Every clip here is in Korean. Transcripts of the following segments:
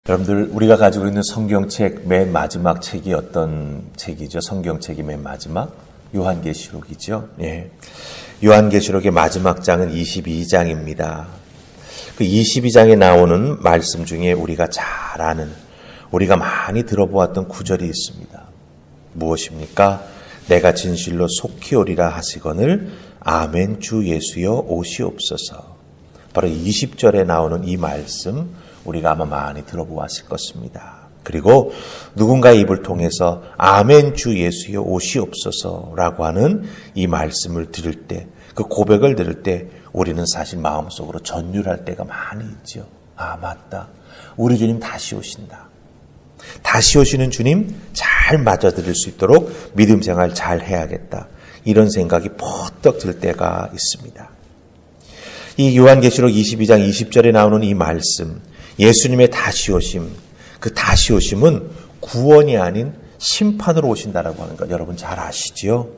여러분들, 우리가 가지고 있는 성경책 맨 마지막 책이 어떤 책이죠? 성경책이 맨 마지막? 요한계시록이죠. 예. 요한계시록의 마지막 장은 22장입니다. 그 22장에 나오는 말씀 중에 우리가 잘 아는, 우리가 많이 들어보았던 구절이 있습니다. 무엇입니까? 내가 진실로 속히 오리라 하시거늘 아멘 주 예수여 오시옵소서. 바로 20절에 나오는 이 말씀 우리가 아마 많이 들어보았을 것입니다. 그리고 누군가의 입을 통해서 아멘 주 예수여 오시옵소서라고 하는 이 말씀을 들을 때, 그 고백을 들을 때 우리는 사실 마음속으로 전율할 때가 많이 있죠. 아, 맞다. 우리 주님 다시 오신다. 다시 오시는 주님 잘 맞아들일 수 있도록 믿음 생활 잘 해야겠다. 이런 생각이 퍼뜩 들 때가 있습니다. 이 요한계시록 22장 20절에 나오는 이 말씀, 예수님의 다시 오심, 그 다시 오심은 구원이 아닌 심판으로 오신다라고 하는 것 여러분 잘 아시지요?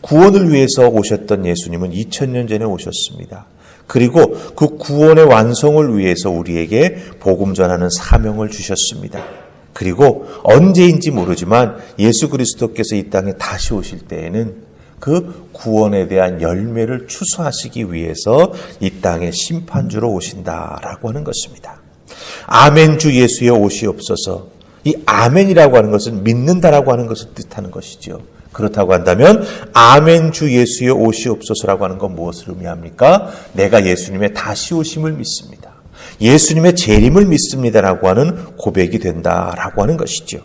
구원을 위해서 오셨던 예수님은 2000년 전에 오셨습니다. 그리고 그 구원의 완성을 위해서 우리에게 복음 전하는 사명을 주셨습니다. 그리고 언제인지 모르지만 예수 그리스도께서 이 땅에 다시 오실 때에는 그 구원에 대한 열매를 추수하시기 위해서 이 땅에 심판주로 오신다라고 하는 것입니다. 아멘 주 예수여 오시옵소서. 이 아멘이라고 하는 것은 믿는다라고 하는 것을 뜻하는 것이죠. 그렇다고 한다면 아멘 주 예수여 오시옵소서라고 하는 건 무엇을 의미합니까? 내가 예수님의 다시 오심을 믿습니다. 예수님의 재림을 믿습니다라고 하는 고백이 된다라고 하는 것이죠.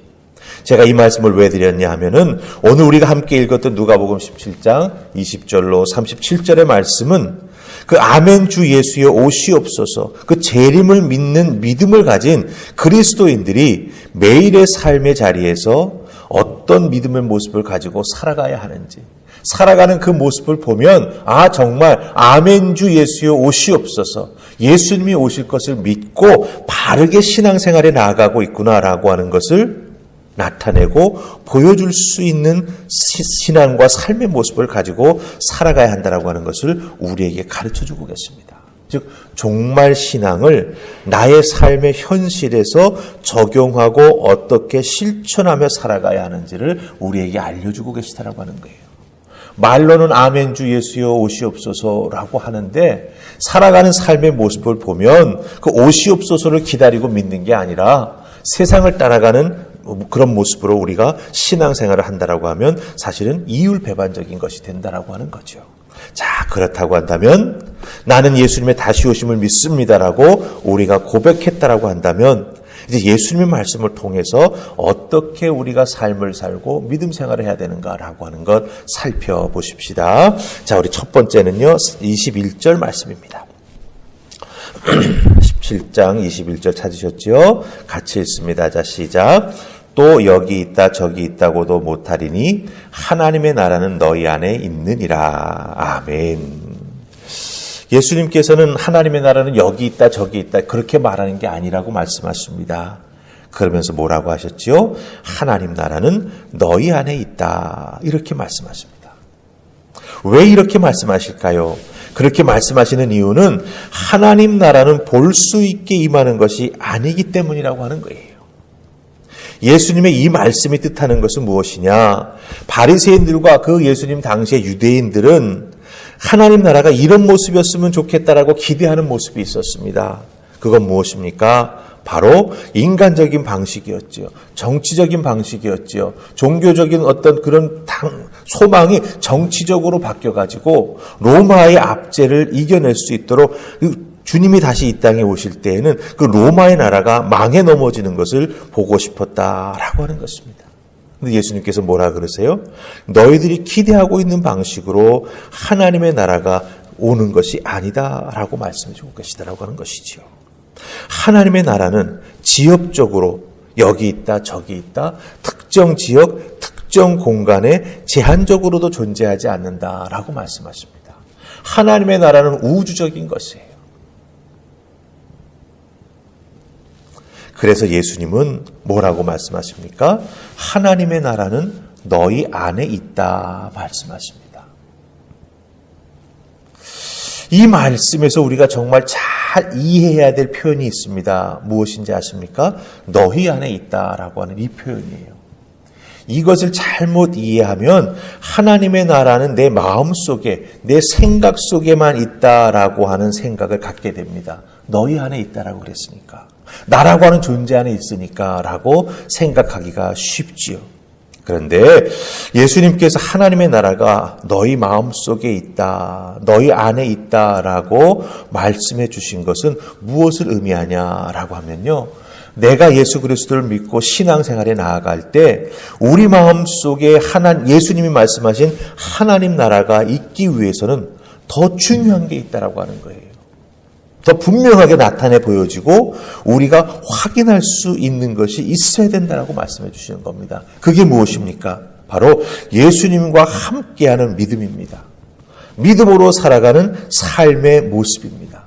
제가 이 말씀을 왜 드렸냐 하면은 오늘 우리가 함께 읽었던 누가복음 17장 20절로 37절의 말씀은 그 아멘 주 예수여 오시옵소서, 그 재림을 믿는 믿음을 가진 그리스도인들이 매일의 삶의 자리에서 어떤 믿음의 모습을 가지고 살아가야 하는지, 살아가는 그 모습을 보면 아, 정말 아멘 주 예수여 오시옵소서, 예수님이 오실 것을 믿고 바르게 신앙생활에 나아가고 있구나라고 하는 것을 나타내고 보여줄 수 있는 신앙과 삶의 모습을 가지고 살아가야 한다라고 하는 것을 우리에게 가르쳐주고 계십니다. 즉 종말 신앙을 나의 삶의 현실에서 적용하고 어떻게 실천하며 살아가야 하는지를 우리에게 알려주고 계시다라고 하는 거예요. 말로는 아멘 주 예수여 오시옵소서라고 하는데 살아가는 삶의 모습을 보면 그 오시옵소서를 기다리고 믿는 게 아니라 세상을 따라가는 그런 모습으로 우리가 신앙생활을 한다라고 하면 사실은 이율배반적인 것이 된다라고 하는 거죠. 자, 그렇다고 한다면 나는 예수님의 다시 오심을 믿습니다라고 우리가 고백했다라고 한다면 이제 예수님의 말씀을 통해서 어떻게 우리가 삶을 살고 믿음 생활을 해야 되는가라고 하는 것 살펴보십시다. 자, 우리 첫 번째는요, 21절 말씀입니다. 17장 21절 찾으셨죠? 같이 읽습니다. 자, 시작. 또 여기 있다 저기 있다고도 못하리니 하나님의 나라는 너희 안에 있느니라. 아멘. 예수님께서는 하나님의 나라는 여기 있다 저기 있다 그렇게 말하는 게 아니라고 말씀하십니다. 그러면서 뭐라고 하셨지요? 하나님 나라는 너희 안에 있다. 이렇게 말씀하십니다. 왜 이렇게 말씀하실까요? 그렇게 말씀하시는 이유는 하나님 나라는 볼 수 있게 임하는 것이 아니기 때문이라고 하는 거예요. 예수님의 이 말씀이 뜻하는 것은 무엇이냐? 바리새인들과 그 예수님 당시의 유대인들은 하나님 나라가 이런 모습이었으면 좋겠다라고 기대하는 모습이 있었습니다. 그건 무엇입니까? 바로 인간적인 방식이었죠. 정치적인 방식이었죠. 종교적인 어떤 그런 소망이 정치적으로 바뀌어가지고 로마의 압제를 이겨낼 수 있도록 주님이 다시 이 땅에 오실 때에는 그 로마의 나라가 망해 넘어지는 것을 보고 싶었다라고 하는 것입니다. 근데 예수님께서 뭐라 그러세요? 너희들이 기대하고 있는 방식으로 하나님의 나라가 오는 것이 아니다라고 말씀해 주고 계시다라고 하는 것이지요. 하나님의 나라는 지역적으로 여기 있다 저기 있다 특정 지역 특정 공간에 제한적으로도 존재하지 않는다라고 말씀하십니다. 하나님의 나라는 우주적인 것이에요. 그래서 예수님은 뭐라고 말씀하십니까? 하나님의 나라는 너희 안에 있다 말씀하십니다. 이 말씀에서 우리가 정말 잘 잘 이해해야 될 표현이 있습니다. 무엇인지 아십니까? 너희 안에 있다라고 하는 이 표현이에요. 이것을 잘못 이해하면 하나님의 나라는 내 마음속에, 내 생각 속에만 있다라고 하는 생각을 갖게 됩니다. 너희 안에 있다라고 그랬으니까. 나라고 하는 존재 안에 있으니까 라고 생각하기가 쉽지요. 그런데 예수님께서 하나님의 나라가 너희 마음속에 있다, 너희 안에 있다라고 말씀해 주신 것은 무엇을 의미하냐라고 하면요. 내가 예수 그리스도를 믿고 신앙생활에 나아갈 때 우리 마음속에 예수님이 말씀하신 하나님 나라가 있기 위해서는 더 중요한 게 있다라고 하는 거예요. 더 분명하게 나타내 보여지고 우리가 확인할 수 있는 것이 있어야 된다라고 말씀해 주시는 겁니다. 그게 무엇입니까? 바로 예수님과 함께하는 믿음입니다. 믿음으로 살아가는 삶의 모습입니다.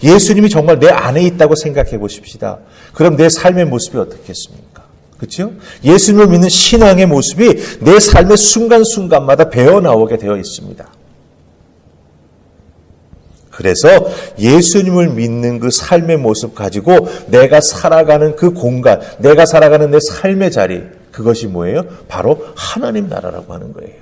예수님이 정말 내 안에 있다고 생각해 보십시다. 그럼 내 삶의 모습이 어떻겠습니까? 그렇죠? 예수님을 믿는 신앙의 모습이 내 삶의 순간순간마다 배어나오게 되어 있습니다. 그래서 예수님을 믿는 그 삶의 모습 가지고 내가 살아가는 그 공간, 내가 살아가는 내 삶의 자리, 그것이 뭐예요? 바로 하나님 나라라고 하는 거예요.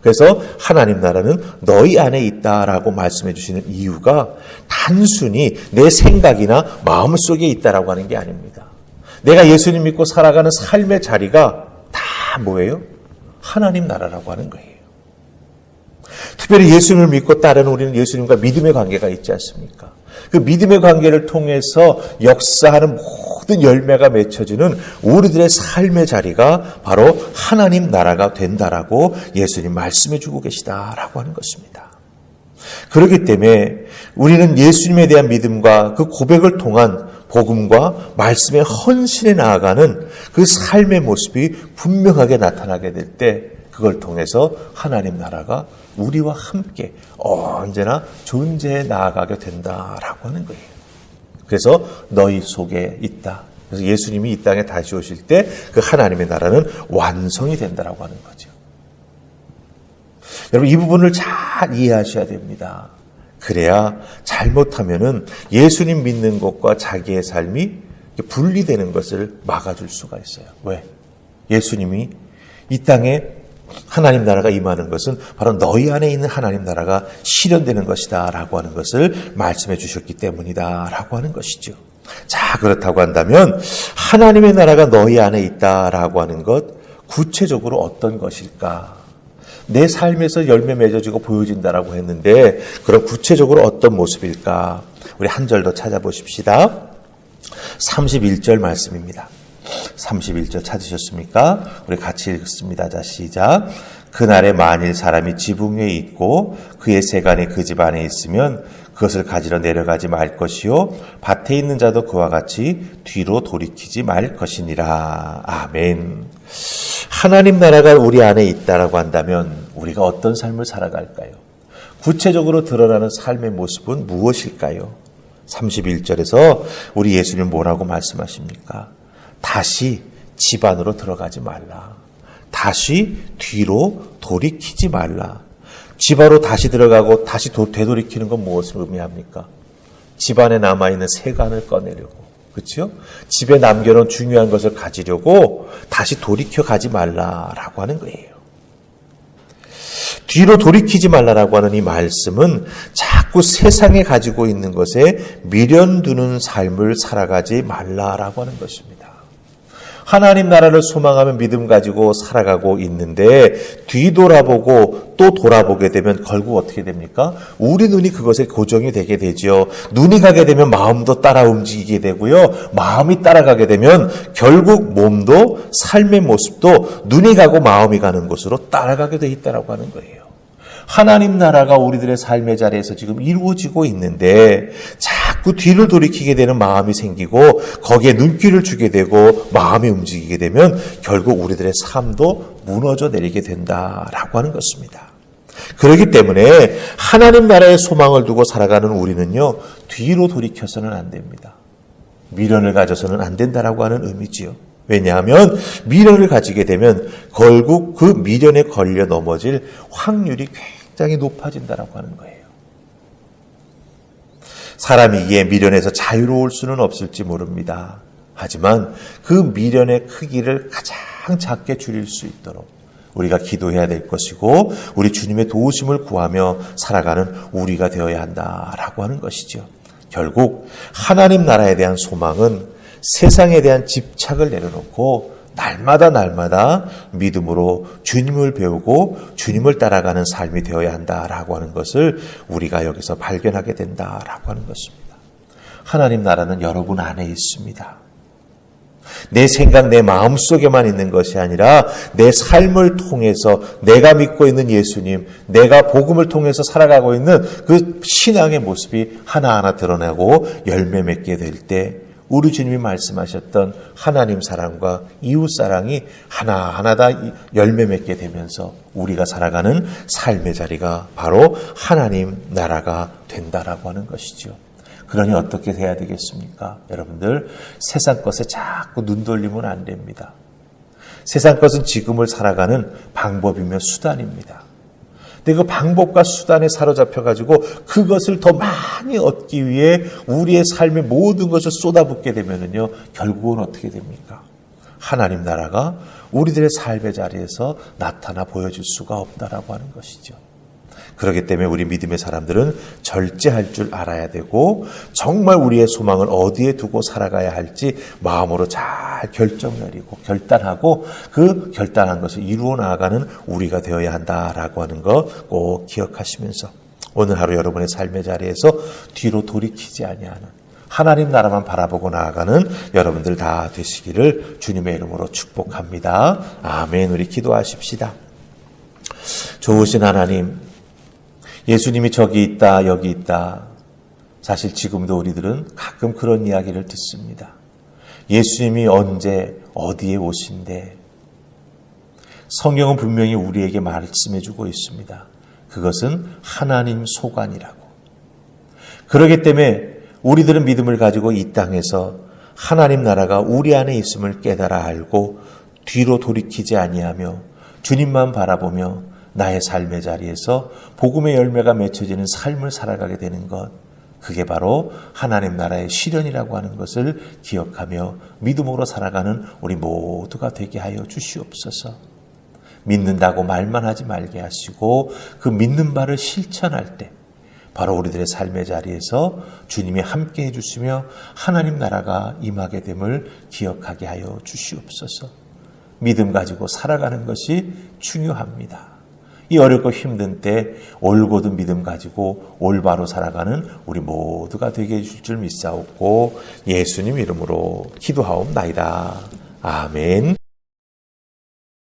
그래서 하나님 나라는 너희 안에 있다라고 말씀해 주시는 이유가 단순히 내 생각이나 마음속에 있다라고 하는 게 아닙니다. 내가 예수님 믿고 살아가는 삶의 자리가 다 뭐예요? 하나님 나라라고 하는 거예요. 특별히 예수님을 믿고 따르는 우리는 예수님과 믿음의 관계가 있지 않습니까? 그 믿음의 관계를 통해서 역사하는 모든 열매가 맺혀지는 우리들의 삶의 자리가 바로 하나님 나라가 된다라고 예수님 말씀해 주고 계시다라고 하는 것입니다. 그렇기 때문에 우리는 예수님에 대한 믿음과 그 고백을 통한 복음과 말씀의 헌신에 나아가는 그 삶의 모습이 분명하게 나타나게 될 때 그걸 통해서 하나님 나라가 우리와 함께 언제나 존재해 나아가게 된다라고 하는 거예요. 그래서 너희 속에 있다. 그래서 예수님이 이 땅에 다시 오실 때 그 하나님의 나라는 완성이 된다라고 하는 거죠. 여러분 이 부분을 잘 이해하셔야 됩니다. 그래야 잘못하면은 예수님 믿는 것과 자기의 삶이 분리되는 것을 막아줄 수가 있어요. 왜? 예수님이 이 땅에 하나님 나라가 임하는 것은 바로 너희 안에 있는 하나님 나라가 실현되는 것이다 라고 하는 것을 말씀해 주셨기 때문이다 라고 하는 것이죠. 자, 그렇다고 한다면 하나님의 나라가 너희 안에 있다라고 하는 것 구체적으로 어떤 것일까? 내 삶에서 열매 맺어지고 보여진다라고 했는데 그럼 구체적으로 어떤 모습일까? 우리 한 절 더 찾아보십시다. 31절 말씀입니다. 31절 찾으셨습니까? 우리 같이 읽습니다. 자, 시작. 그날에 만일 사람이 지붕 위에 있고 그의 세간이 그 집 안에 있으면 그것을 가지러 내려가지 말 것이요 밭에 있는 자도 그와 같이 뒤로 돌이키지 말 것이니라. 아멘. 하나님 나라가 우리 안에 있다라고 한다면 우리가 어떤 삶을 살아갈까요? 구체적으로 드러나는 삶의 모습은 무엇일까요? 31절에서 우리 예수님 뭐라고 말씀하십니까? 다시 집 안으로 들어가지 말라. 다시 뒤로 돌이키지 말라. 집 안으로 다시 들어가고 다시 되돌이키는 건 무엇을 의미합니까? 집 안에 남아있는 세간을 꺼내려고. 그렇죠? 집에 남겨놓은 중요한 것을 가지려고 다시 돌이켜 가지 말라라고 하는 거예요. 뒤로 돌이키지 말라라고 하는 이 말씀은 자꾸 세상에 가지고 있는 것에 미련두는 삶을 살아가지 말라라고 하는 것입니다. 하나님 나라를 소망하며 믿음 가지고 살아가고 있는데 뒤돌아보고 또 돌아보게 되면 결국 어떻게 됩니까? 우리 눈이 그것에 고정이 되게 되죠. 눈이 가게 되면 마음도 따라 움직이게 되고요. 마음이 따라가게 되면 결국 몸도 삶의 모습도 눈이 가고 마음이 가는 곳으로 따라가게 돼 있다라고 하는 거예요. 하나님 나라가 우리들의 삶의 자리에서 지금 이루어지고 있는데 자꾸 뒤를 돌이키게 되는 마음이 생기고 거기에 눈길을 주게 되고 마음이 움직이게 되면 결국 우리들의 삶도 무너져 내리게 된다라고 하는 것입니다. 그렇기 때문에 하나님 나라의 소망을 두고 살아가는 우리는요, 뒤로 돌이켜서는 안 됩니다. 미련을 가져서는 안 된다라고 하는 의미지요. 왜냐하면 미련을 가지게 되면 결국 그 미련에 걸려 넘어질 확률이 굉장히 높아진다라고 하는 거예요. 사람이 이에 미련에서 자유로울 수는 없을지 모릅니다. 하지만 그 미련의 크기를 가장 작게 줄일 수 있도록 우리가 기도해야 될 것이고 우리 주님의 도우심을 구하며 살아가는 우리가 되어야 한다라고 하는 것이죠. 결국 하나님 나라에 대한 소망은 세상에 대한 집착을 내려놓고 날마다 믿음으로 주님을 배우고 주님을 따라가는 삶이 되어야 한다라고 하는 것을 우리가 여기서 발견하게 된다라고 하는 것입니다. 하나님 나라는 여러분 안에 있습니다. 내 생각, 내 마음속에만 있는 것이 아니라 내 삶을 통해서 내가 믿고 있는 예수님, 내가 복음을 통해서 살아가고 있는 그 신앙의 모습이 하나하나 드러나고 열매 맺게 될 때 우리 주님이 말씀하셨던 하나님 사랑과 이웃 사랑이 하나하나 다 열매 맺게 되면서 우리가 살아가는 삶의 자리가 바로 하나님 나라가 된다라고 하는 것이죠. 그러니 어떻게 해야 되겠습니까? 여러분들, 세상 것에 자꾸 눈 돌리면 안 됩니다. 세상 것은 지금을 살아가는 방법이며 수단입니다. 근데 그 방법과 수단에 사로잡혀가지고 그것을 더 많이 얻기 위해 우리의 삶의 모든 것을 쏟아붓게 되면은요, 결국은 어떻게 됩니까? 하나님 나라가 우리들의 삶의 자리에서 나타나 보여줄 수가 없다라고 하는 것이죠. 그렇기 때문에 우리 믿음의 사람들은 절제할 줄 알아야 되고 정말 우리의 소망을 어디에 두고 살아가야 할지 마음으로 잘 결정 내리고 결단하고 그 결단한 것을 이루어 나아가는 우리가 되어야 한다라고 하는 거 꼭 기억하시면서 오늘 하루 여러분의 삶의 자리에서 뒤로 돌이키지 아니하는 하나님 나라만 바라보고 나아가는 여러분들 다 되시기를 주님의 이름으로 축복합니다. 아멘. 우리 기도하십시다. 좋으신 하나님, 예수님이 저기 있다, 여기 있다. 사실 지금도 우리들은 가끔 그런 이야기를 듣습니다. 예수님이 언제, 어디에 오신대. 성경은 분명히 우리에게 말씀해주고 있습니다. 그것은 하나님 소관이라고. 그렇기 때문에 우리들은 믿음을 가지고 이 땅에서 하나님 나라가 우리 안에 있음을 깨달아 알고 뒤로 돌이키지 아니하며 주님만 바라보며 나의 삶의 자리에서 복음의 열매가 맺혀지는 삶을 살아가게 되는 것, 그게 바로 하나님 나라의 실현이라고 하는 것을 기억하며 믿음으로 살아가는 우리 모두가 되게 하여 주시옵소서. 믿는다고 말만 하지 말게 하시고 그 믿는 바를 실천할 때 바로 우리들의 삶의 자리에서 주님이 함께 해주시며 하나님 나라가 임하게 됨을 기억하게 하여 주시옵소서. 믿음 가지고 살아가는 것이 중요합니다. 이 어렵고 힘든 때 올곧은 믿음 가지고 올바로 살아가는 우리 모두가 되게 해줄 줄 믿사옵고 예수님 이름으로 기도하옵나이다. 아멘.